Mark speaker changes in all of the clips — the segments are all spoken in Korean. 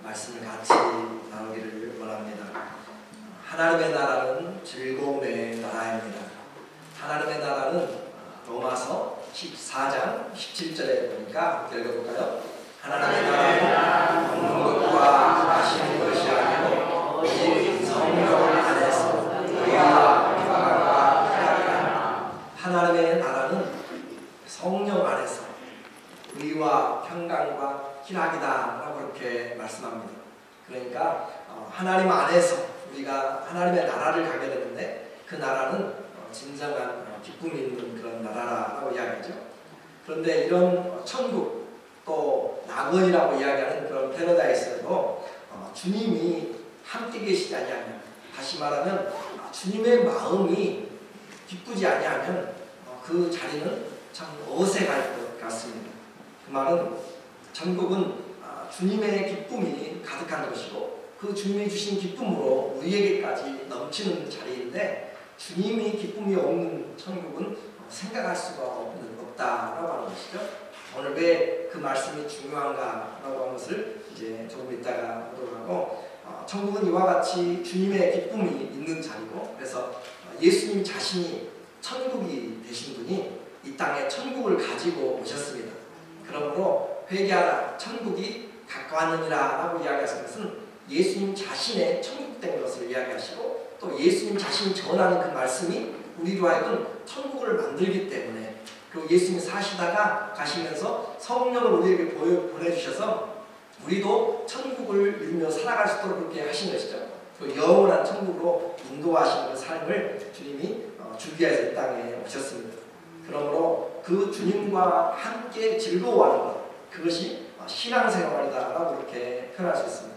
Speaker 1: 말씀을 같이 나누기를 원합니다. 하나님의 나라는 즐거움의 나라입니다. 하나님의 나라는 로마서 14장 17절에 보니까 읽어볼까요? 하나님의 나라는 먹는 것과 마시는 것이 아니고 오직 성령 안에서 의와 평안과 희락이라. 하나님의 나라는 성령 안에서 의와 평강과 희락이다 라고 그렇게 말씀합니다. 그러니까 하나님 안에서 우리가 하나님의 나라를 가게 되는데 그 나라는 진정한 기쁨이 있는 그런 나라라고 이야기하죠. 그런데 이런 천국 또 낙원이라고 이야기하는 그런 패러다이스에도 주님이 함께 계시지 아니하면, 다시 말하면 주님의 마음이 기쁘지 아니하면 그 자리는 참 어색할 것 같습니다. 그 말은 천국은 주님의 기쁨이 가득한 것이고 그 주님이 주신 기쁨으로 우리에게까지 넘치는 자리인데, 주님이 기쁨이 없는 천국은 생각할 수가 없다라고 하는 것이죠. 오늘 왜 그 말씀이 중요한가라고 하는 것을 이제 조금 이따가 보도록 하고, 천국은 이와 같이 주님의 기쁨이 있는 자리고, 그래서 예수님 자신이 천국이 되신 분이 이 땅에 천국을 가지고 오셨습니다. 그러므로 회개하라 천국이 가까웠느니라 라고 이야기하신 것은 예수님 자신의 천국된 것을 이야기하시고, 또 예수님 자신이 전하는 그 말씀이 우리로 하여금 천국을 만들기 때문에, 그리고 예수님이 사시다가 가시면서 성령을 우리에게 보내주셔서 우리도 천국을 누리며 살아갈 수 있도록 그렇게 하신 것이죠. 그 영원한 천국으로 인도하시는 그 삶을 주님이 주기 위해서 이 땅에 오셨습니다. 그러므로 그 주님과 함께 즐거워하는 것, 그것이 신앙생활이다라고 그렇게 표현할 수 있습니다.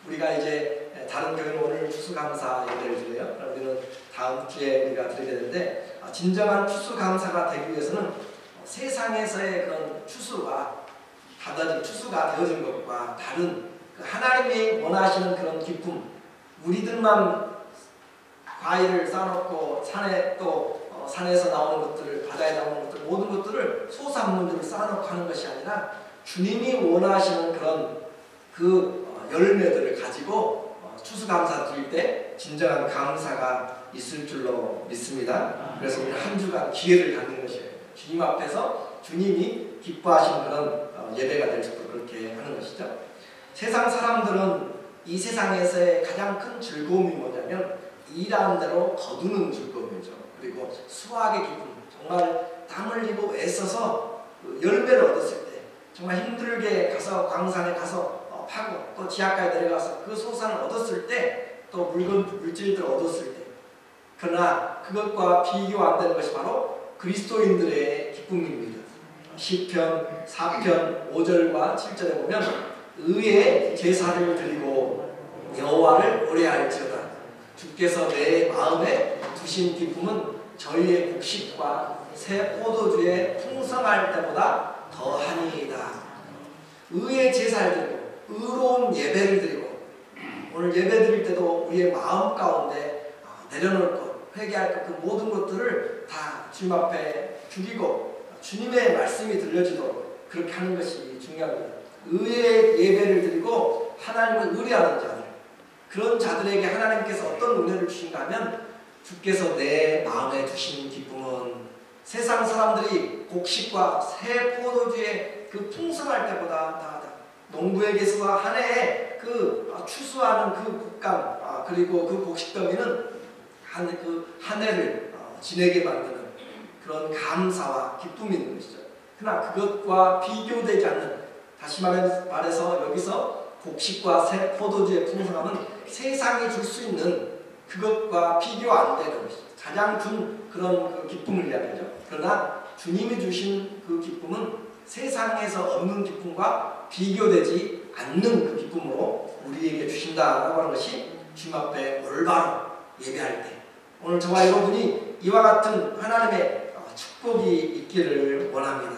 Speaker 1: 우리가 이제 다른 교회는 오늘 추수감사 예배를 드려요. 그럼 우리는 다음 주에 우리가 드리게 되는데, 진정한 추수감사가 되기 위해서는 세상에서의 그런 추수가 되어진 것과 다른 그 하나님이 원하시는 그런 기쁨, 우리들만 과일을 쌓아놓고 산에서 나오는 것들을, 바다에 나오는 것들, 모든 것들을 소산물들을 쌓아놓고 하는 것이 아니라 주님이 원하시는 그런 그 열매들을 가지고 추수감사 드릴 때 진정한 감사가 있을 줄로 믿습니다. 그래서 우리 한 주간 기회를 갖는 것이에요. 주님 앞에서 주님이 기뻐하시는 그런 예배가 될 수 있도록 그렇게 하는 것이죠. 세상 사람들은 이 세상에서의 가장 큰 즐거움이 뭐냐면 일하는 대로 거두는 즐거움이죠. 그리고 수확의 기쁨, 정말 땀 흘리고 애써서 열매를 얻었을 때, 정말 힘들게 가서 광산에 가서 파고 또 지하까지 내려가서 그 소산을 얻었을 때, 또 물질들을 얻었을 때, 그러나 그것과 비교 안 되는 것이 바로 그리스도인들의 기쁨입니다. 시편 4편 5절과 7절에 보면 의의 제사를 드리고 여호와를 의뢰할지어다. 주께서 내 마음에 두신 기쁨은 저희의 곡식과 새 포도주의 풍성할 때보다 더하니이다. 의의 제사를 드리고 의로운 예배를 드리고, 오늘 예배 드릴 때도 우리의 마음 가운데 내려놓을 것, 회개할 것, 그 모든 것들을 다 주님 앞에 드리고 주님의 말씀이 들려지도록 그렇게 하는 것이 중요합니다. 의의 예배를 드리고 하나님을 의뢰하는 자들, 그런 자들에게 하나님께서 어떤 은혜를 주신가 하면, 주께서 내 마음에 두신 기쁨은 세상 사람들이 곡식과 새 포도주의 그 풍성할 때보다 나아다. 농부에게서 한 해에 그 추수하는 그 곡감, 그리고 그 곡식더미는 한 해를 지내게 만드는 그런 감사와 기쁨이 있는 것이죠. 그러나 그것과 비교되지 않는, 다시 말해서 여기서 곡식과 새 포도주의 풍성함은 세상이 줄 수 있는 그것과 비교 안 되는 것이죠. 가장 준 그런 그 기쁨을 이야기하죠. 그러나 주님이 주신 그 기쁨은 세상에서 없는 기쁨과 비교되지 않는 그 기쁨으로 우리에게 주신다라고 하는 것이 주님 앞에 올바로 예배할 때, 오늘 저와 여러분이 이와 같은 하나님의 축복이 있기를 원합니다.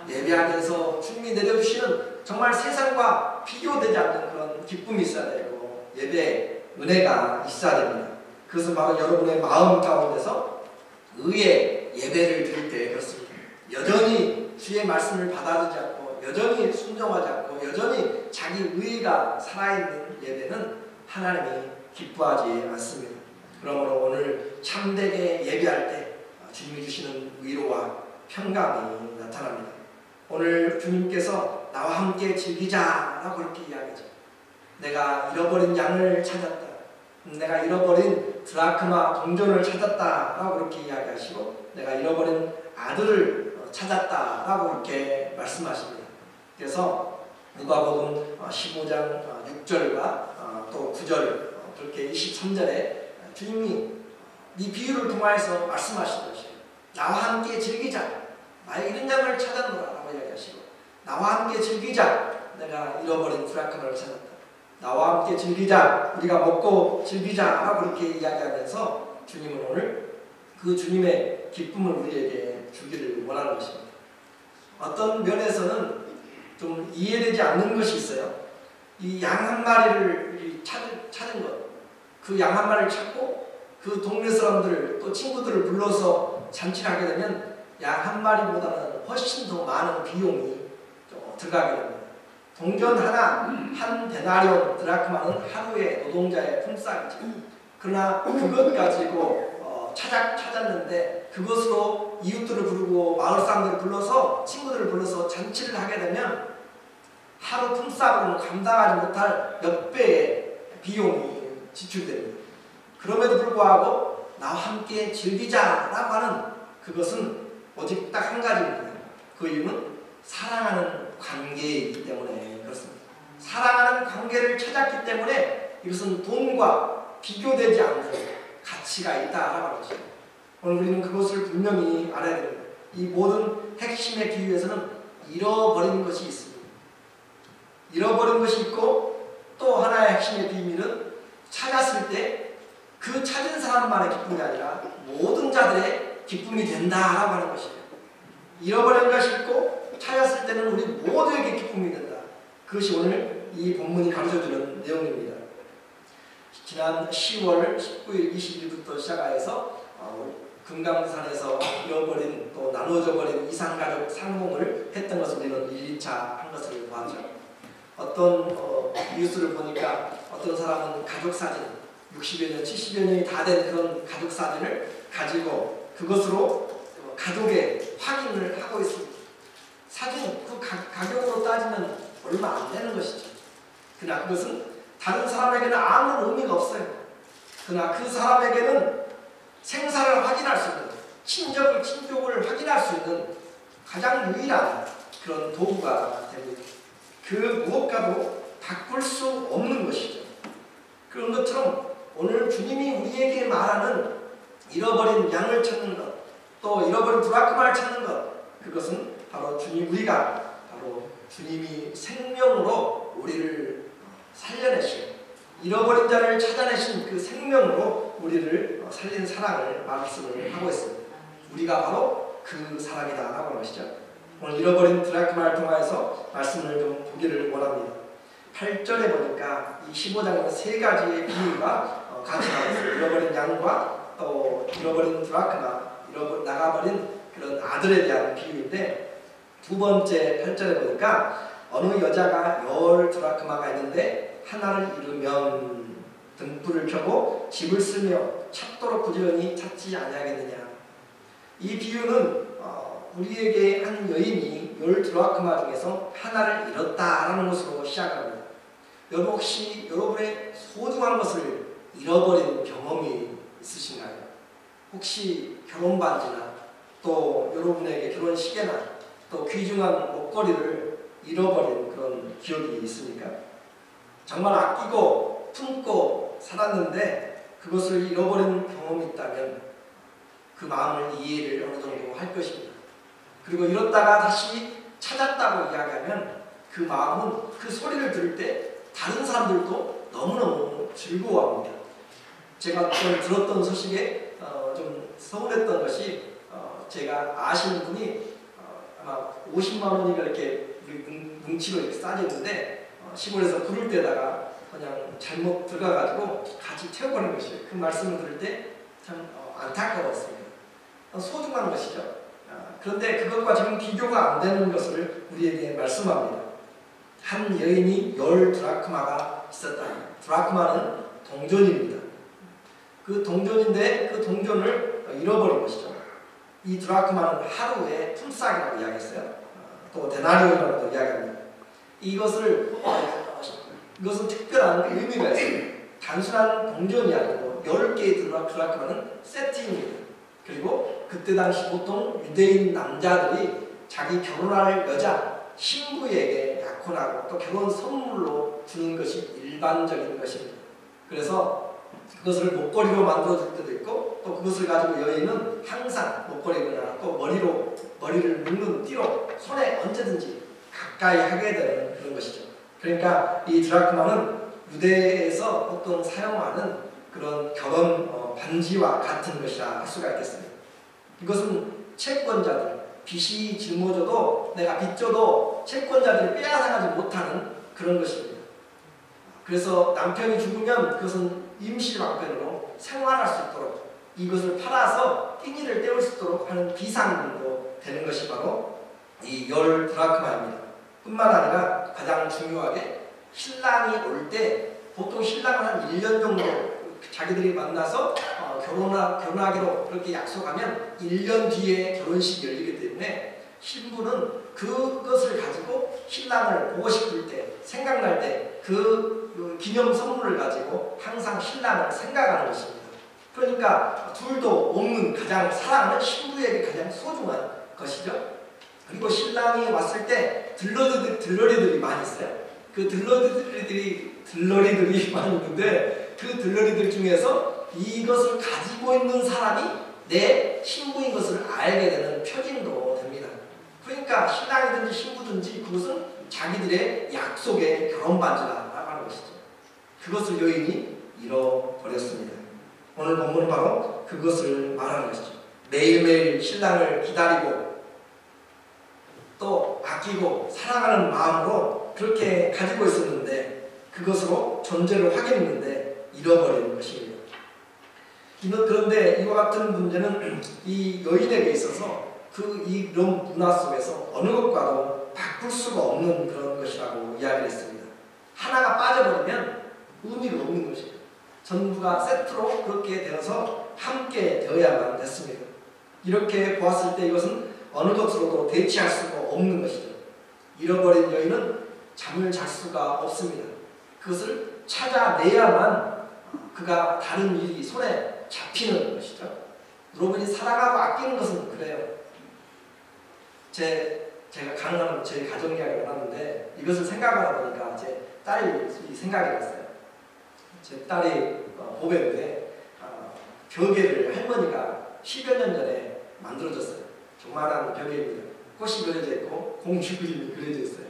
Speaker 1: 예배하면서 주님이 내려주시는 정말 세상과 비교되지 않는 그런 기쁨이 있어야 되고 예배의 은혜가 있어야 됩니다. 그것은 바로 여러분의 마음 가운데서 의의 예배를 드릴 때 그렇습니다. 여전히 주의 말씀을 받아들이지 않고 여전히 순종하지 않고 여전히 자기 의의가 살아있는 예배는 하나님이 기뻐하지 않습니다. 그러므로 오늘 참되게 예배할 때 주님이 주시는 위로와 평강이 나타납니다. 오늘 주님께서 나와 함께 즐기자라고 그렇게 이야기하죠. 내가 잃어버린 양을 찾았다. 내가 잃어버린 드라크마 동전을 찾았다라고 그렇게 이야기하시고 내가 잃어버린 아들을 찾았다라고 그렇게 말씀하십니다. 그래서 누가복음 15장 6절과 또 9절 그렇게 23절에 주님이 이 비유를 통하여서 말씀하신 것이에요. 나와 함께 즐기자. 나의 잃은 양을 찾았노라라고 이야기하시고 나와 함께 즐기자. 내가 잃어버린 드라크마를 찾았다. 나와 함께 즐기자. 우리가 먹고 즐기자라고 그렇게 이야기하면서 주님은 오늘 그 주님의 기쁨을 우리에게 주기를 원하는 것입니다. 어떤 면에서는 좀 이해되지 않는 것이 있어요. 이 양 한 마리를 찾은 것. 그 양 한 마리를 찾고 그 동네 사람들 또 친구들을 불러서 잔치를 하게 되면 양 한 마리보다는 훨씬 더 많은 비용이 들어가게 됩니다. 동전 하나 한 데나리온 드라크마는 하루의 노동자의 품삯이죠. 그러나 그것 가지고 찾았는데 그것으로 이웃들을 부르고 마을 사람들을 불러서 친구들을 불러서 잔치를 하게 되면 하루 품삯으로는 감당하지 못할 몇 배의 비용이 지출됩니다. 그럼에도 불구하고 나와 함께 즐기자라고 하는 그것은 오직 딱 한 가지입니다. 그 이유는 사랑하는 관계이기 때문에 그렇습니다. 사랑하는 관계를 찾았기 때문에 이것은 돈과 비교되지 않는 가치가 있다라고 하는 것입니다. 오늘 우리는 그것을 분명히 알아야 됩니다. 이 모든 핵심의 비유에서는 잃어버린 것이 있습니다. 잃어버린 것이 있고 또 하나의 핵심의 비밀은 찾았을 때 그 찾은 사람만의 기쁨이 아니라 모든 자들의 기쁨이 된다라고 하는 것이에요. 잃어버린 것이 있고 찾았을 때는 우리 모두에게 기쁨이 된다. 그것이 오늘 이 본문이 가르쳐주는 내용입니다. 지난 10월 19일, 20일부터 시작하여서 금강산에서 잃어버린 또 나눠져버린 이산가족 상봉을 했던 것을 우리는 1, 2차 한 것을 봤죠. 어떤 뉴스를 보니까 어떤 사람은 가족사진 60여 년, 70여 년이 다 된 그런 가족사진을 가지고 그것으로 가족의 확인을 하고 있습니다. 사진 그 가격으로 따지면 얼마 안 되는 것이죠. 그러나 그것은 다른 사람에게는 아무런 의미가 없어요. 그러나 그 사람에게는 생사를 확인할 수 있는 친족을 확인할 수 있는 가장 유일한 그런 도구가 됩니다. 그 무엇과도 바꿀 수 없는 것이죠. 그런 것처럼 오늘 주님이 우리에게 말하는 잃어버린 양을 찾는 것, 또 잃어버린 드라크마를 찾는 것, 그것은 바로 우리가 바로 주님이 생명으로 우리를 살려내신, 잃어버린 자를 찾아내신 그 생명으로 우리를 살린 사랑을 말씀을 하고 있습니다. 우리가 바로 그 사람이다라고 하는 것이죠. 오늘 잃어버린 드라크마를 통해서 말씀을 좀 보기를 원합니다. 8절에 보니까 이 15장에는 세 가지의 비유가 같이 나왔어요. 잃어버린 양과 또 잃어버린 드라크마, 나가버린 그런 아들에 대한 비유인데 두 번째 8절에 보니까 어느 여자가 10 드라크마가 있는데 하나를 잃으면 등불을 켜고 집을 쓰며 찾도록 부지런히 찾지 아니하겠느냐. 이 비유는 우리에게 한 여인이 10 드라크마 중에서 하나를 잃었다라는 것으로 시작합니다. 여러분 혹시 여러분의 소중한 것을 잃어버린 경험이 있으신가요? 혹시 결혼 반지나 또 여러분에게 결혼식에나 또 귀중한 목걸이를 잃어버린 그런 기억이 있습니까? 정말 아끼고 품고 살았는데 그것을 잃어버린 경험이 있다면 그 마음을 이해를 어느 정도 할 것입니다. 그리고 잃었다가 다시 찾았다고 이야기하면 그 마음은 그 소리를 들을 때 다른 사람들도 너무너무 즐거워합니다. 제가 좀 들었던 소식에 좀 서운했던 것이 제가 아시는 분이 아마 50만 원이가 이렇게 뭉치로 이렇게 싸졌는데 시골에서 부를 때다가 그냥 잘못 들어가가지고 같이 태워버린 것이에요. 그 말씀을 들을 때 참 안타까웠습니다. 소중한 것이죠. 그런데 그것과 지금 비교가 안 되는 것을 우리에게 말씀합니다. 한 여인이 10드라크마가 있었다. 드라크마는 동전입니다. 그 동전인데 그 동전을 잃어버린 것이죠. 이 드라크마는 하루의 품삯이라고 이야기했어요. 또 데나리온이라고도 이야기합니다. 이것은 특별한 의미가 있어요. 단순한 동전이 아니고 10개의 드라크마는 세트입니다. 그리고 그때 당시 보통 유대인 남자들이 자기 결혼할 여자 신부에게 약혼하고 또 결혼 선물로 주는 것이 일반적인 것입니다. 그래서 그것을 목걸이로 만들어줄 때도 있고 또 그것을 가지고 여인은 항상 목걸이거나 또 머리를 묶는 띠로 손에 언제든지 가까이 하게 되는 그런 것이죠. 그러니까 이 드라크마는 유대에서 보통 사용하는 그런 결혼 반지와 같은 것이라 할 수가 있겠습니다. 이것은 채권자들, 빚이 짊어져도 내가 빚져도 채권자들이 빼앗아가지 못하는 그런 것입니다. 그래서 남편이 죽으면 그것은 임시방편으로 생활할 수 있도록 이것을 팔아서 끼니를 때울 수 있도록 하는 비상금도 되는 것이 바로 이 10드라크마입니다. 뿐만 아니라 가장 중요하게 신랑이 올 때 보통 신랑은 한 1년 정도 자기들이 만나서 결혼하기로 그렇게 약속하면 1년 뒤에 결혼식이 열리기 때문에 신부는 그것을 가지고 신랑을 보고 싶을 때 생각날 때 그 기념 선물을 가지고 항상 신랑을 생각하는 것입니다. 그러니까 둘도 없는 가장 사랑하는 신부에게 가장 소중한 것이죠. 그리고 신랑이 왔을 때 들러리들이 많이 있어요. 그 들러리들이 많이 있는데 그 들러리들 중에서 이것을 가지고 있는 사람이 내 신부인 것을 알게 되는 표징도 됩니다. 그러니까 신랑이든지 신부든지 그것은 자기들의 약속의 결혼 반지라고 하는 것이죠. 그것을 여인이 잃어버렸습니다. 오늘 본문은 바로 그것을 말하는 것이죠. 매일매일 신랑을 기다리고 또 아끼고 사랑하는 마음으로 그렇게 가지고 있었는데 그것으로 존재를 확인했는데 잃어버리는 것입니다. 그런데 이와 같은 문제는 이 여인에게 있어서 이런 문화 속에서 어느 것과도 바꿀 수가 없는 그런 것이라고 이야기를 했습니다. 하나가 빠져버리면 의미가 없는 것이죠. 전부가 세트로 그렇게 되어서 함께 되어야만 됐습니다. 이렇게 보았을 때 이것은 어느 것으로도 대치할 수가 없는 것이죠. 잃어버린 여인은 잠을 잘 수가 없습니다. 그것을 찾아내야만 그가 다른 일이 손에 잡히는 것이죠. 여러분이 사랑하고 아끼는 것은 그래요. 제가 가능하면 저희 가정 이야기를 하는데 이것을 생각하다 보니까 제 딸이 생각이 났어요. 제 딸이 보배인데 벽에를 할머니가 10여 년 전에 만들어줬어요. 조그마한 벽에입니다. 꽃이 그려져 있고 공주 그림이 그려져 있어요.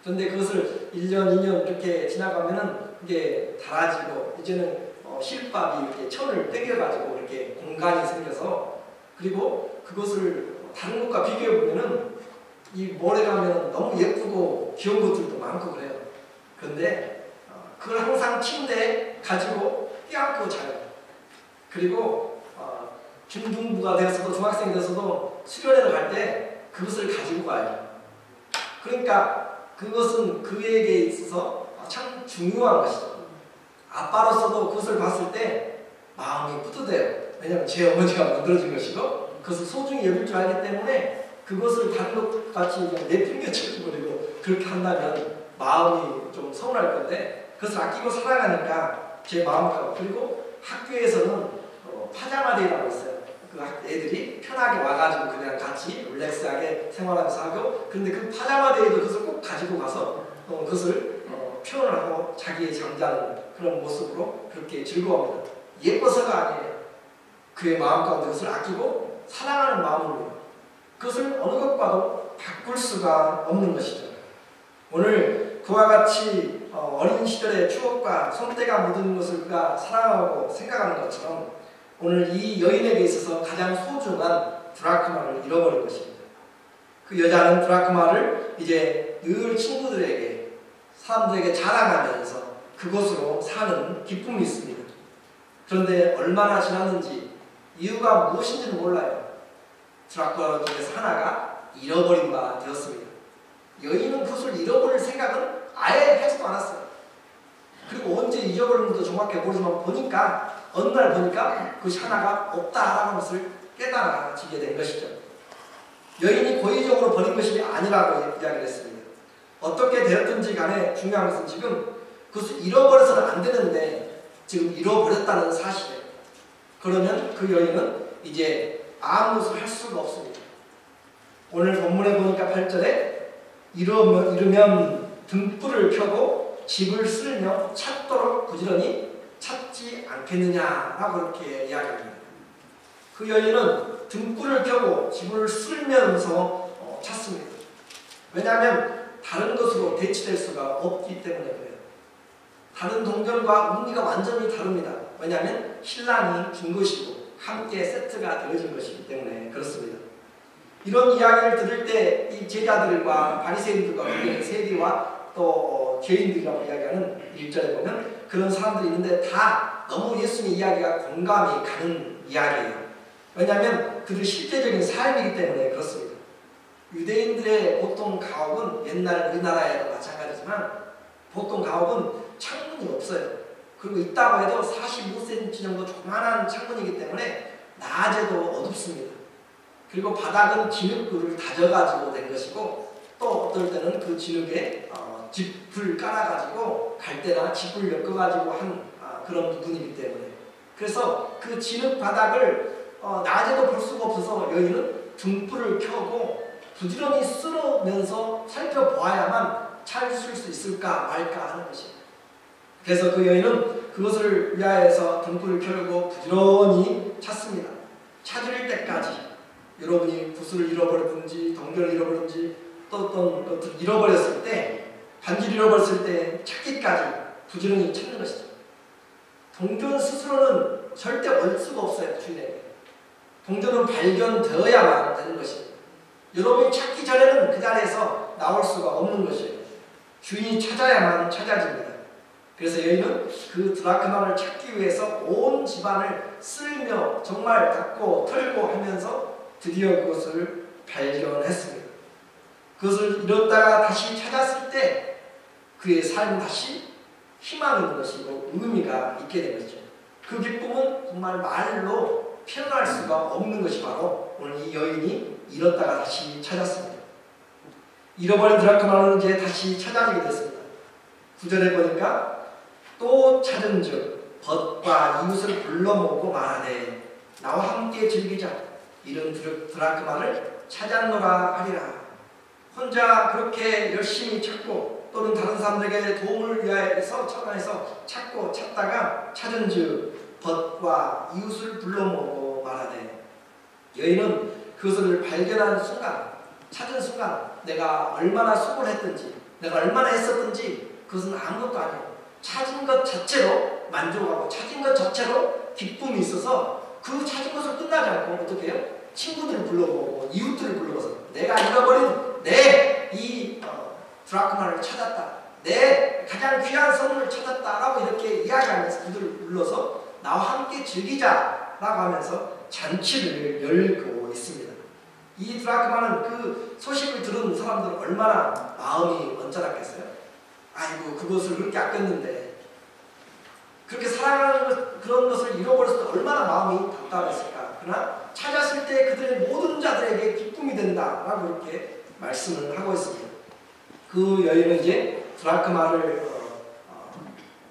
Speaker 1: 그런데 그것을 1년, 2년 이렇게 지나가면은 이게 닳아지고 이제는 실밥이 이렇게 천을 떼겨가지고 이렇게 공간이 생겨서 그리고 그것을 다른 것과 비교해 보면은 이 몰에 가면 너무 예쁘고 귀여운 것들도 많고 그래요. 그런데 그걸 항상 침대에 가지고 껴안고 자요. 그리고 중등부가 되어서도 중학생이 되어서도 수련회를 갈 때 그것을 가지고 가요. 그러니까 그것은 그에게 있어서 참 중요한 것이죠. 아빠로서도 그것을 봤을 때 마음이 뿌듯해요. 왜냐하면 제 어머니가 만들어준 것이고 그것을 소중히 여길 줄 알기 때문에 그것을 다른 것 같이 그냥 내팽개쳐버리고 그렇게 한다면 마음이 좀 서운할 건데 그것을 아끼고 사랑하니까 제 마음과 그리고 학교에서는 파자마데이라고 있어요. 그 애들이 편하게 와가지고 그냥 같이 릴렉스하게 생활하면서 하고 근데 그 파자마데이도 그것을 꼭 가지고 가서 그것을 표현을 하고 자기의 잠자는 그런 모습으로 그렇게 즐거워합니다. 예뻐서가 아니에요. 그의 마음 가운데 그것을 아끼고 사랑하는 마음으로 그것을 어느 것과도 바꿀 수가 없는 것이죠. 오늘 그와 같이 어린 시절의 추억과 손때가 묻은 것을 그가 사랑하고 생각하는 것처럼 오늘 이 여인에게 있어서 가장 소중한 드라크마를 잃어버린 것입니다. 그 여자는 드라크마를 이제 늘 친구들에게 사람들에게 자랑하면서 그것으로 사는 기쁨이 있습니다. 그런데 얼마나 지났는지 이유가 무엇인지는 몰라요. 드라큘라 중에서 하나가 잃어버린 바 되었습니다. 여인은 그것을 잃어버릴 생각은 아예 하지도 않았어요. 그리고 언제 잊어버렸는지도 정확히 모르지만 보니까 어느 날 보니까 그것이 하나가 없다라는 것을 깨달아지게 된 것이죠. 여인이 고의적으로 버린 것이 아니라고 이야기를 했습니다. 어떻게 되었든지 간에 중요한 것은 지금 그것을 잃어버려서는 안 되는데 지금 잃어버렸다는 사실이에요. 그러면 그 여인은 이제 아무 것을 할 수가 없습니다. 오늘 본문에 보니까 8절에 이르면 등불을 켜고 집을 쓸며 찾도록 부지런히 찾지 않겠느냐라고 그렇게 이야기합니다. 그 여인은 등불을 켜고 집을 쓸면서 찾습니다. 왜냐하면 다른 것으로 대치될 수가 없기 때문에 그래요. 다른 동전과 의미가 완전히 다릅니다. 왜냐하면 신랑이 준 것이고 함께 세트가 되어진 것이기 때문에 그렇습니다. 이런 이야기를 들을 때 이 제자들과 바리새인들과 세리와 또 죄인들이라고 이야기하는 1절에 보면 그런 사람들이 있는데 다 너무 예수님의 이야기가 공감이 가는 이야기예요. 왜냐하면 그들 실제적인 삶이기 때문에 그렇습니다. 유대인들의 보통 가옥은 옛날 우리나라에도 마찬가지지만 보통 가옥은 창문이 없어요. 그리고 있다고 해도 45cm 정도 조그만한 창문이기 때문에 낮에도 어둡습니다. 그리고 바닥은 진흙불을 다져가지고 된 것이고 또 어떨 때는 그 진흙에 짚을 깔아가지고 갈대나 짚을 엮어가지고 한 그런 부분이기 때문에 그래서 그 진흙 바닥을 낮에도 볼 수가 없어서 여인은 등불을 켜고 부지런히 쓸으면서 살펴보아야만 찾을 수 있을까 말까 하는 것이에요. 그래서 그 여인은 그것을 위하여서 등불을 켜고 부지런히 찾습니다. 찾을 때까지 여러분이 붓을 잃어버렸든지 동전을 잃어버렸든지 또 어떤 것을 잃어버렸을 때 반지를 잃어버렸을 때 찾기까지 부지런히 찾는 것이죠. 동전 스스로는 절대 얻을 수가 없어요. 주인에게. 동전은 발견되어야만 되는 것입니다. 여러분이 찾기 전에는 그 자리에서 나올 수가 없는 것이에요. 주인이 찾아야만 찾아집니다. 그래서 여인은 그 드라크마를 찾기 위해서 온 집안을 쓸며 정말 닦고 털고 하면서 드디어 그것을 발견했습니다. 그것을 잃었다가 다시 찾았을 때 그의 삶은 다시 희망이 있는 것이고 의미가 있게 된 것이죠. 그 기쁨은 정말 말로 표현할 수가 없는 것이 바로 오늘 이 여인이 잃었다가 다시 찾았습니다. 잃어버린 드라크마는 이제 다시 찾아지게 됐습니다. 9절에 보니까 또 찾은즉 벗과 이웃을 불러 모으고 말하되 나와 함께 즐기자. 이런 드라크마를 찾았노라 하리라. 혼자 그렇게 열심히 찾고 또는 다른 사람들에게 도움을 위하여서 차원에서 찾고 찾다가 찾은즉 벗과 이웃을 불러 모으고 말하되 여인은 그것을 발견한 순간 찾은 순간 내가 얼마나 수고를 했든지 내가 얼마나 했었든지 그것은 아무것도 아니에요. 찾은 것 자체로 만족하고 찾은 것 자체로 기쁨이 있어서 그 찾은 것을 끝나지 않고 어떻게 해요? 친구들을 불러보고 이웃들을 불러서 내가 잃어버린 내 이 드라크마를 찾았다. 내 가장 귀한 선물을 찾았다라고 이렇게 이야기하면서 그들을 불러서 나와 함께 즐기자라고 하면서 잔치를 열고 있습니다. 이 드라크마는 그 소식을 들은 사람들은 얼마나 마음이 언짢았겠어요? 아이고 그것을 그렇게 아꼈는데 그렇게 사랑하는 그런 것을 잃어버렸을 때 얼마나 마음이 답답했을까. 그러나 찾았을 때 그들의 모든 자들에게 기쁨이 된다라고 이렇게 말씀을 하고 있습니다. 그 여인은 이제 드라크마를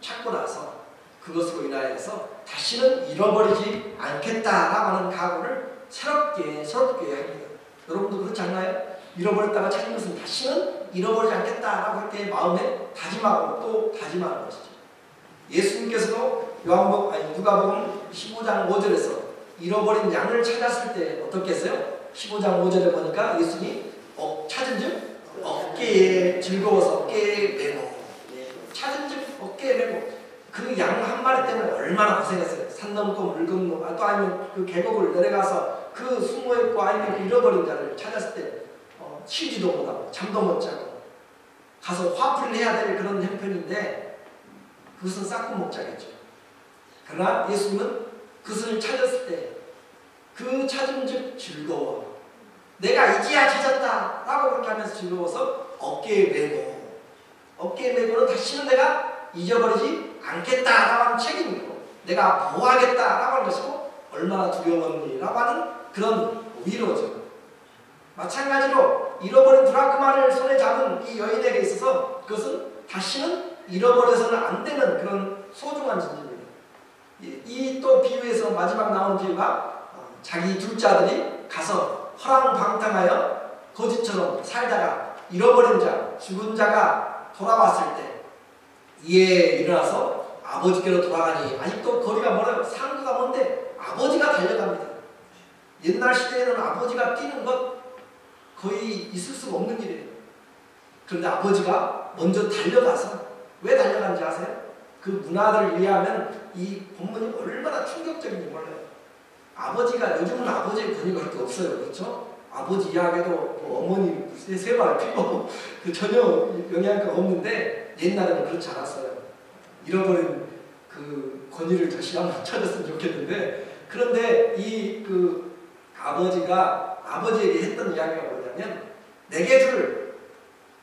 Speaker 1: 찾고 나서 그것으로 인하여서 다시는 잃어버리지 않겠다라고 하는 각오를 새롭게 합니다. 여러분도 그렇지 않나요? 잃어버렸다가 찾은 것은 다시는 잃어버리지 않겠다라고 이렇게 마음에 다짐하고 또 다짐하는 것이죠. 예수님께서도 누가복음 15장 5절에서 잃어버린 양을 찾았을 때 어떻게 했어요? 15장 5절에 보니까 예수님이 찾은즉 어깨에 즐거워서 어깨에 메고 찾은즉 어깨에 메고 그 양 한 마리 때문에 얼마나 고생했어요. 산 넘고 물 건너 또 아니면 그 계곡을 내려가서 그 숨어있고 아니면 그 잃어버린 자를 찾았을 때 쉬지도 못하고 잠도 못 자고 가서 화풀이를 해야 될 그런 형편인데 그것은 싹고 목자겠죠. 그러나 예수님은 그것을 찾았을 때 그 찾은즉 즐거워 내가 이제야 찾았다 라고 그렇게 하면서 즐거워서 어깨에 메고는 다시는 내가 잊어버리지 않겠다라고 하는 책임이고 내가 보호하겠다라고 하는 것이고 얼마나 두려웠니라고 하는 그런 위로죠. 마찬가지로 잃어버린 드라크마를 손에 잡은 이 여인에게 있어서 그것은 다시는 잃어버려서는 안 되는 그런 소중한 진주입니다. 이 또 비유에서 마지막 나온 비유가 자기 둘째 아들이 가서 허랑방탕하여 거지처럼 살다가 잃어버린 자, 죽은 자가 돌아왔을 때 이에 일어나서 아버지께로 돌아가니 아직도 거리가 멀어요. 상가가 먼데 아버지가 달려갑니다. 옛날 시대에는 아버지가 뛰는 것 거의 있을 수가 없는 일이에요. 그런데 아버지가 먼저 달려가서 왜 달려간지 아세요? 그 문화를 이해하면 이 본문이 얼마나 충격적인지 몰라요. 아버지가 요즘은 아버지의 권위가 그렇게 없어요. 그렇죠? 아버지 이야기도 뭐 어머니 세발 피고 그 전혀 영향가 없는데 옛날에는 그렇지 않았어요. 잃어버린 그 권위를 다시 한번 찾았으면 좋겠는데 그런데 이 그 아버지가 아버지에게 했던 이야기가 뭐냐면 내게 줄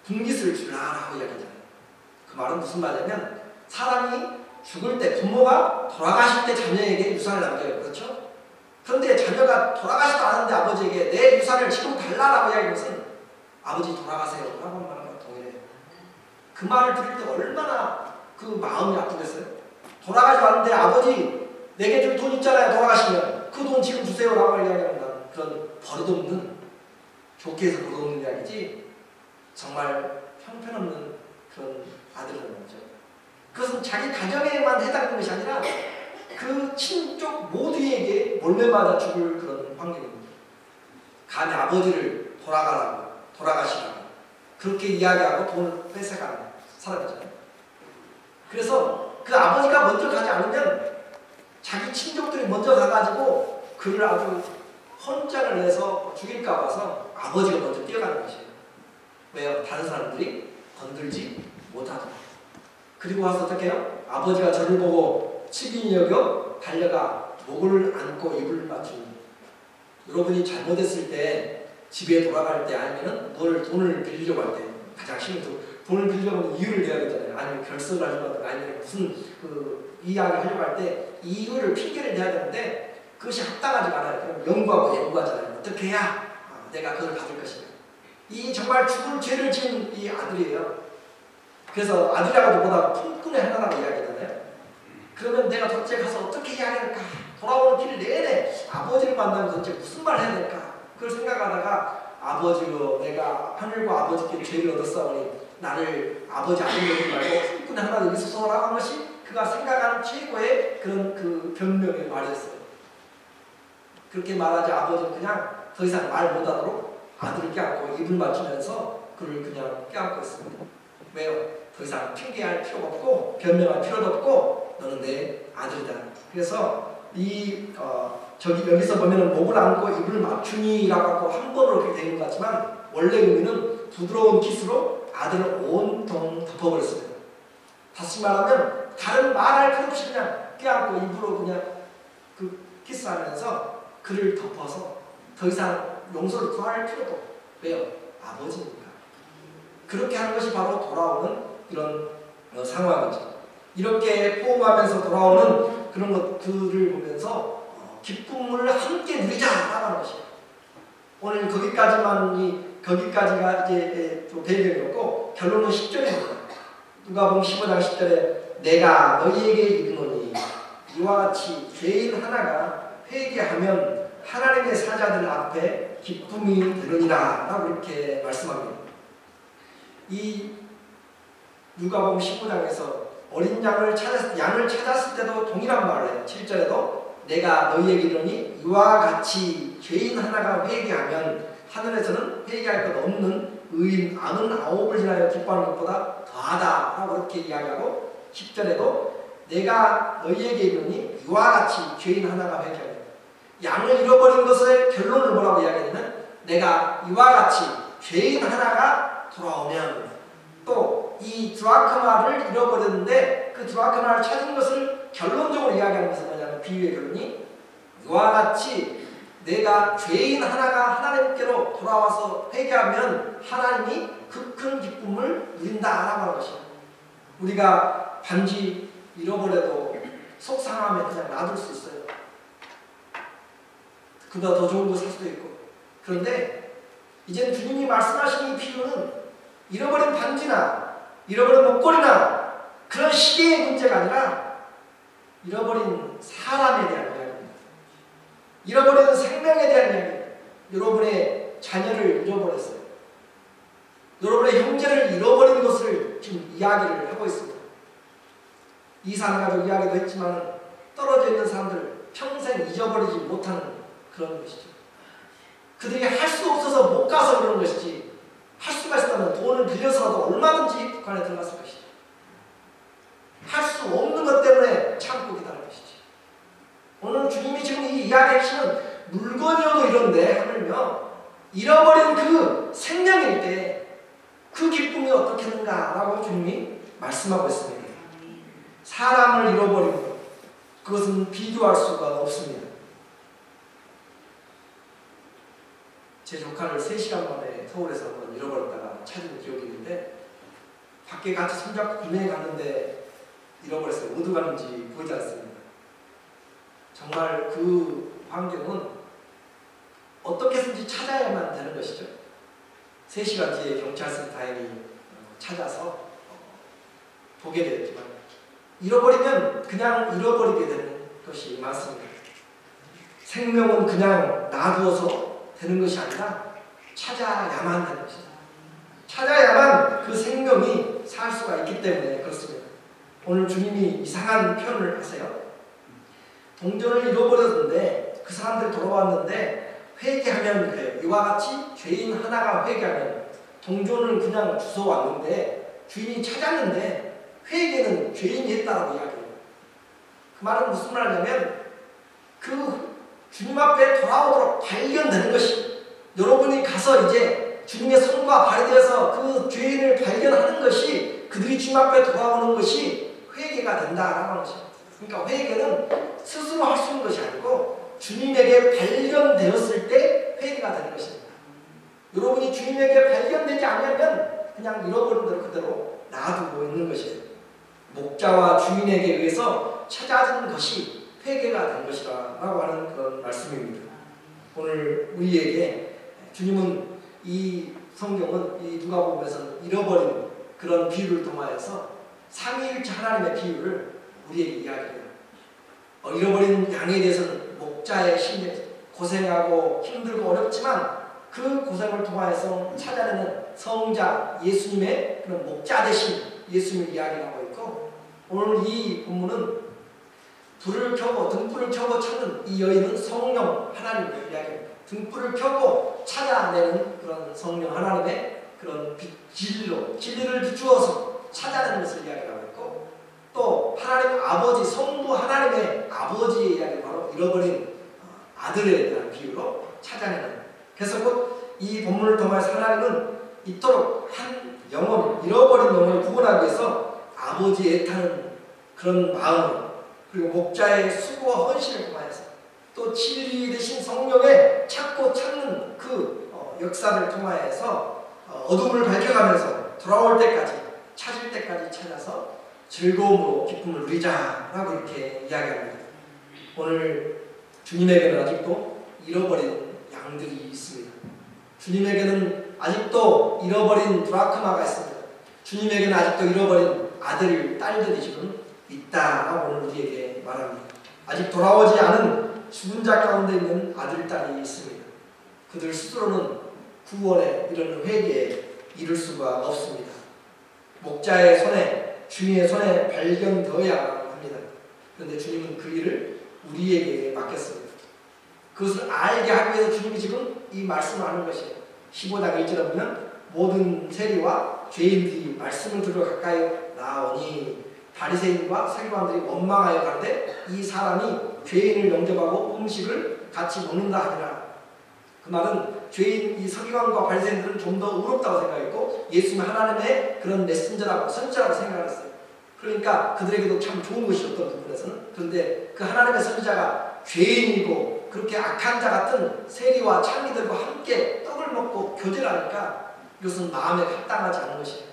Speaker 1: 분깃을 주라라고 이야기하잖아요. 그 말은 무슨 말이냐면 사람이 죽을 때 부모가 돌아가실 때 자녀에게 유산을 남겨요. 그렇죠? 그런데 자녀가 돌아가지도 않았는데 아버지에게 내 유산을 지금 달라라고 이야기하는 것은 아버지 돌아가세요 라고 하는 말과 동일해요. 그 말을 들을 때 얼마나 그 마음이 아프겠어요? 돌아가지 않았는데 아버지 내게 줄 돈 있잖아요. 돌아가시면 그 돈 지금 주세요 라고 이야기하는 그런 버릇없는 좋게 해서 버릇없는 이야기지 정말 형편없는 그런 아들은 거죠. 그것은 자기 가정에만 해당되는 것이 아니라 그 친족 모두에게 몰매맞아 죽을 그런 환경입니다. 감히 아버지를 돌아가시라고 그렇게 이야기하고 돈을 뺏어가는 사람이잖아요. 그래서 그 아버지가 먼저 가지 않으면 자기 친족들이 먼저 가가지고 그를 아주 헌장을 내서 죽일까 봐서 아버지가 먼저 뛰어가는 것이에요. 왜요? 다른 사람들이 건들지 못하도록. 그리고 와서 어떻게 해요? 아버지가 저를 보고 측인이 여겨 달려가 목을 안고 입을 맞춥니다. 여러분이 잘못했을 때 집에 돌아갈 때 아니면 돈을 빌리려고 할 때 가장 심해서 돈을 빌리려고 하면 이유를 내야 되잖아요. 아니면 결석을 하려고 하든 아니면 무슨 그 이야기를 하려고 할 때 이유를 핑계를 내야 되는데 그것이 합당하지 않아요. 그럼 연구하고 연구하잖아요. 어떻게 해야 내가 그걸 받을 것인가. 이 정말 죽을 죄를 지은 이 아들이에요. 그래서 아들이라고도 보다 품꾼의 하나라고 이야기하잖아요. 그러면 내가 도대체 가서 어떻게 이야기할까? 돌아오는 길 내내 아버지를 만나면 도대체 무슨 말을 해야 될까? 그걸 생각하다가 아버지로 내가 하늘과 아버지께 죄를 얻었사오니 나를 아버지 아들 여기지 말고 품꾼의 하나로 여기소서라고 한 것이 그가 생각하는 최고의 그런 그 변명의 말이었어요. 그렇게 말하지 아버지는 그냥 더 이상 말 못하도록 아들을 껴안고 입을 맞추면서 그를 그냥 껴안고 있습니다. 왜요? 더 이상 핑계할 필요가 없고 변명할 필요도 없고 너는 내 아들이다. 그래서 저기 여기서 보면은 목을 안고 입을 맞추니라고 한 번으로 그렇게 된 것 같지만 원래 의미는 부드러운 키스로 아들을 온통 덮어버렸습니다. 다시 말하면 다른 말할 필요 없이 그냥 껴안고 입으로 그냥 그 키스하면서 그를 덮어서 더 이상 용서를 구할 필요도 없고 왜요? 아버지니까. 그렇게 하는 것이 바로 돌아오는 이런 상황이죠. 이렇게 포옹하면서 돌아오는 그런 것들을 보면서 기쁨을 함께 누리자라고 하는 것이에요. 오늘 거기까지가 이제 또 배경이었고 결론은 10절입니다. 누가복음 15장 10절에 내가 너희에게 이르노니 이와 같이 죄인 하나가 회개하면 하나님의 사자들 앞에 기쁨이 되느니라 라고 이렇게 말씀합니다. 이 누가복음 15장에서 어린 양을 찾았을 때도 동일한 말을 해요. 7절에도 내가 너희에게 이르노니 이와 같이 죄인 하나가 회개하면 하늘에서는 회개할 것 없는 의인 99을 지나여 기뻐하는 것보다 더하다 라고 이렇게 이야기하고 10절에도 내가 너희에게 이르노니 이와 같이 죄인 하나가 회개하면 양을 잃어버린 것의 결론을 뭐라고 이야기하냐면 내가 이와 같이 죄인 하나가 돌아오면 또 이 드라크마를 잃어버렸는데 그 드라크마를 찾은 것을 결론적으로 이야기하는 것은 뭐냐면 비유의 결론이 이와 같이 내가 죄인 하나가 하나님께로 돌아와서 회개하면 하나님이 그 큰 기쁨을 누린다라고 하는 것이에요. 우리가 반지 잃어버려도 속상하면 그냥 놔둘 수 있어요. 그보다 더 좋은 거 살 수도 있고. 그런데 이제 주님이 말씀하신 이 비유는 잃어버린 반지나 잃어버린 목걸이나 그런 시계의 문제가 아니라 잃어버린 사람에 대한 이야기입니다. 잃어버린 생명에 대한 이야기입니다. 여러분의 자녀를 잃어버렸어요. 여러분의 형제를 잃어버린 것을 지금 이야기를 하고 있습니다. 이산가족 이야기도 했지만 떨어져 있는 사람들 평생 잊어버리지 못하는 그런 것이죠. 그들이 할 수 없어서 못 가서 그러는 것이지, 할 수가 있었다면 돈을 빌려서라도 얼마든지 북한에 들어갔을 것이죠. 할 수 없는 것 때문에 참고 기다릴 것이지. 오늘 주님이 지금 이 이야기 하시는 물건이어도 이런데 하물며 잃어버린 그 생명일 때 그 기쁨이 어떻겠는가라고 주님이 말씀하고 있습니다. 사람을 잃어버린 것, 그것은 비교할 수가 없습니다. 제 조카를 3시간 만에 서울에서 한번 잃어버렸다가 찾은 기억이 있는데, 밖에 같이 손잡고 구매에 갔는데 잃어버렸어요. 어디 갔는지 보이지 않습니다. 정말 그 환경은 어떻게 해서든지 찾아야만 되는 것이죠. 3시간 뒤에 경찰서에 다행히 찾아서 보게 되었지만, 잃어버리면 그냥 잃어버리게 되는 것이 많습니다. 생명은 그냥 놔두어서 되는 것이 아니라 찾아야만 되는 것입니다. 찾아야만 그 생명이 살 수가 있기 때문에 그렇습니다. 오늘 주님이 이상한 표현을 하세요. 동전을 잃어버렸는데 그 사람들이 돌아왔는데 회개하면 그래요. 이와 같이 죄인 하나가 회개하면, 동전을 그냥 주워왔는데 주인이 찾았는데 회개는 죄인이 했다라고 이야기해요. 그 말은 무슨 말이냐면 그 주님 앞에 돌아오도록 발견되는 것이, 여러분이 가서 이제 주님의 손과 발이 되어서 그 죄인을 발견하는 것이, 그들이 주님 앞에 돌아오는 것이 회개가 된다라는 것입니다. 그러니까 회개는 스스로 할 수 있는 것이 아니고 주님에게 발견되었을 때 회개가 되는 것입니다. 여러분이 주님에게 발견되지 않으면 그냥 잃어버린 대로 그대로 놔두고 있는 것이에요. 목자와 주인에게 의해서 찾아진 것이 회개가 된 것이라고 하는 그런 말씀입니다. 오늘 우리에게 주님은 이 성경은 이 누가복음에서는 잃어버린 그런 비유를 통하여서 삼위일체 하나님의 비유를 우리에게 이야기해요. 잃어버린 양에 대해서는 목자의 심령, 고생하고 힘들고 어렵지만 그 고생을 통하여서 찾아내는 성자 예수님의 그런 목자 되신 예수님을 이야기하고 있고, 오늘 이 본문은 불을 켜고 등불을 켜고 찾는 이 여인은 성령 하나님을 이야기합니다. 등불을 켜고 찾아내는 그런 성령 하나님의 그런 진리를 비추어서 찾아내는 것을 이야기하고 있고, 또 하나님 아버지, 성부 하나님의 아버지의 이야기, 바로 잃어버린 아들에 대한 비유로 찾아내는. 그래서 곧 이 본문을 통해서 하나님은 이토록 한 영혼, 잃어버린 영혼을 구원하기 위해서 아버지의 애타는 그런 마음, 그리고 목자의 수고와 헌신을 통해서, 또 진리 되신 성령의 찾고 찾는 그 역사를 통하여서 어둠을 밝혀가면서 돌아올 때까지, 찾을 때까지 찾아서 즐거움으로 기쁨을 누리자라고 이렇게 이야기합니다. 오늘 주님에게는 아직도 잃어버린 양들이 있습니다. 주님에게는 아직도 잃어버린 드라크마가 있습니다. 주님에게는 아직도 잃어버린 아들, 딸들이 지금 있다라고 오늘 우리에게 말합니다. 아직 돌아오지 않은 죽은 자 가운데 있는 아들, 딸이 있습니다. 그들 스스로는 구원에 이르는 회개에 이를 수가 없습니다. 목자의 손에, 주인의 손에 발견되어야 합니다. 그런데 주님은 그 일을 우리에게 맡겼습니다. 그것을 알게 하기 위해서 주님이 지금 이 말씀을 하는 것이에요. 15장 1절에 보면 모든 세리와 죄인들이 말씀을 들어 가까이 나오니 바리새인과 서기관들이 원망하여 가는데 이 사람이 죄인을 영접하고 음식을 같이 먹는다 하니라. 그 말은 죄인, 이 서기관과 바리새인들은 좀 더 의롭다고 생각했고 예수님은 하나님의 그런 메신저라고, 선지자라고 생각했어요. 그러니까 그들에게도 참 좋은 것이었던 부분에서는. 그런데 그 하나님의 선지자가 죄인이고 그렇게 악한 자 같은 세리와 창기들과 함께 떡을 먹고 교제하니까 이것은 마음에 합당하지 않은 것이에요.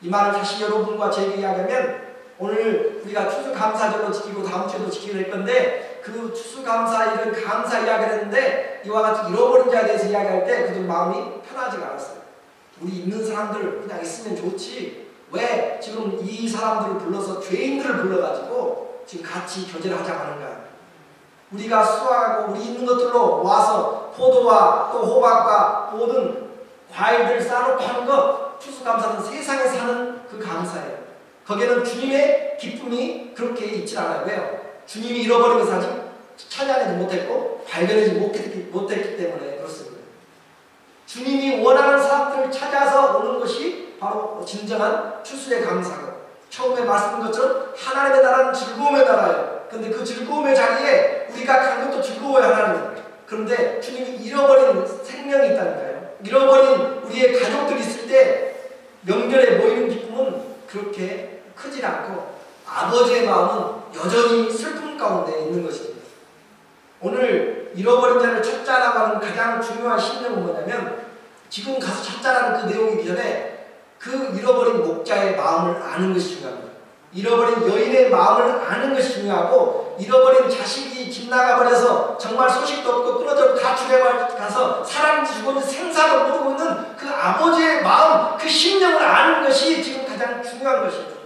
Speaker 1: 이 말을 다시 여러분과 제게 이야기하면 오늘 우리가 추수감사절로 지키고 다음 주에도 지키기로 할 건데 그 추수감사 이런 감사 이야기를 했는데 이와 같이 잃어버린 자에 대해서 이야기할 때 그들 마음이 편하지가 않았어요. 우리 있는 사람들 그냥 있으면 좋지 왜 지금 이 사람들을 불러서 죄인들을 불러가지고 지금 같이 교제를 하자고 하는가. 우리가 수확하고 우리 있는 것들로 와서 포도와 또 호박과 모든 과일들 쌓아놓고 하는 것 추수감사는 세상에 사는 그 감사예요. 거기에는 주님의 기쁨이 그렇게 있지 않아요. 왜요? 주님이 잃어버린 것을 아직 찾아내지 못했고 발견하지 못했기 때문에 그렇습니다. 주님이 원하는 사람들을 찾아서 오는 것이 바로 진정한 추수의 감사고 처음에 말씀드린 것처럼 하나님의 나라는 즐거움의 나라예요. 그런데 그 즐거움의 자리에 우리가 간 것도 즐거워야 하나님. 그런데 주님이 잃어버린 생명이 있다니까요. 잃어버린 우리의 가족들이 있을 때 명절에 모이는 기쁨은 그렇게 크지 않고 아버지의 마음은 여전히 슬픔 가운데 있는 것입니다. 오늘 잃어버린 자를 찾자라고 하는 가장 중요한 신념은 뭐냐면 지금 가서 찾자라는 그 내용이기 전에 그 잃어버린 목자의 마음을 아는 것이 중요합니다. 잃어버린 여인의 마음을 아는 것이 중요하고 잃어버린 자식이 집 나가버려서 정말 소식도 없고 끊어져 가출해 가서 사람인지 죽었는지 생사도 모르고 있는 그 아버지의 마음 그 심령을 아는 것이 지금 가장 중요한 것입니다.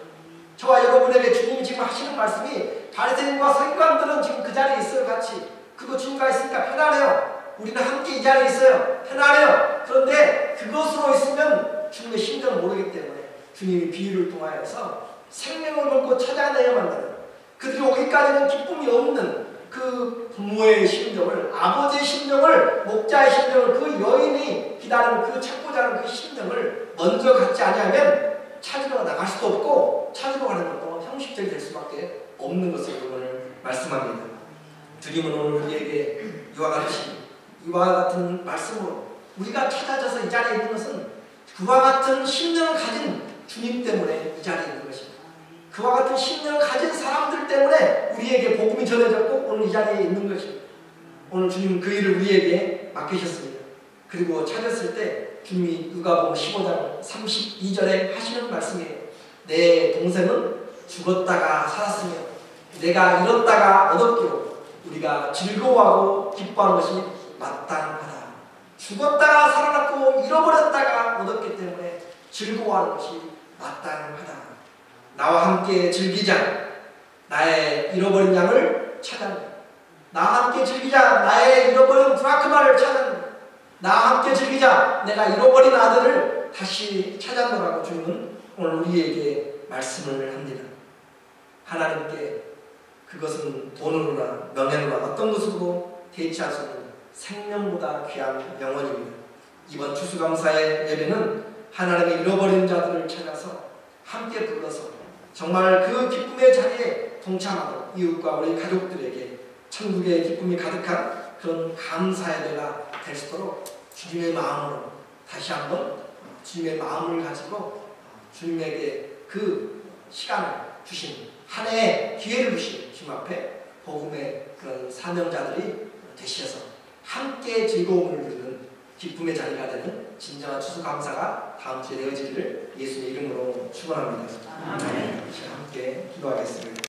Speaker 1: 저와 여러분에게 주님이 지금 하시는 말씀이 바리새인과 서기관들은 지금 그 자리에 있어요. 같이 그거 주님과 있으니까 편안해요. 우리는 함께 이 자리에 있어요. 편안해요. 그런데 그것으로 있으면 주님의 심정을 모르기 때문에 주님이 비유를 통하여서 생명을 걸고 찾아내야만 해요. 그들이 오기까지는 기쁨이 없는 그 부모의 심정을 아버지의 심정을 목자의 심정을 그 여인이 기다리는 그 찾고자 하는 그 심정을 먼저 갖지 아니하면 찾으러 나갈 수도 없고 찾으러 가는 것도 형식적이 될 수밖에 없는 것을 오늘 말씀합니다. 주님은 오늘 우리에게 이와 같은 말씀으로 우리가 찾아져서 이 자리에 있는 것은 그와 같은 심령을 가진 주님 때문에 이 자리에 있는 것입니다. 그와 같은 심령을 가진 사람들 때문에 우리에게 복음이 전해졌고 오늘 이 자리에 있는 것입니다. 오늘 주님은 그 일을 우리에게 맡기셨습니다. 그리고 찾았을 때 주님이 누가복음 15장 32절에 하시는 말씀이에요. 내 동생은 죽었다가 살았으며 내가 잃었다가 얻었기로 우리가 즐거워하고 기뻐하는 것이 마땅하다. 죽었다가 살아났고 잃어버렸다가 얻었기 때문에 즐거워하는 것이 마땅하다. 나와 함께 즐기자. 나의 잃어버린 양을 찾아내. 나와 함께 즐기자. 나의 잃어버린 브라크마를 찾아내. 나와 함께 즐기자. 내가 잃어버린 아들을 다시 찾아내라고 주님은 오늘 우리에게 말씀을 합니다. 하나님께 그것은 돈으로나 명예로나 어떤 것으로도 대체할 수 없는 생명보다 귀한 영혼입니다. 이번 추수감사의 예배는 하나님의 잃어버린 자들을 찾아서 함께 불러서 정말 그 기쁨의 자리에 동참하고 이웃과 우리 가족들에게 천국의 기쁨이 가득한 그런 감사의 예배가 될 수 있도록 주님의 마음으로 다시 한번 주님의 마음을 가지고 주님에게 그 시간을 주신 한 해의 기회를 주신 주님 앞에 복음의 그런 사명자들이 되셔서 함께 즐거움을 누리는 기쁨의 자리가 되는 진정한 추수감사가 다음 주에 되어지기를 예수의 이름으로 축원합니다. 아멘. 함께 기도하겠습니다.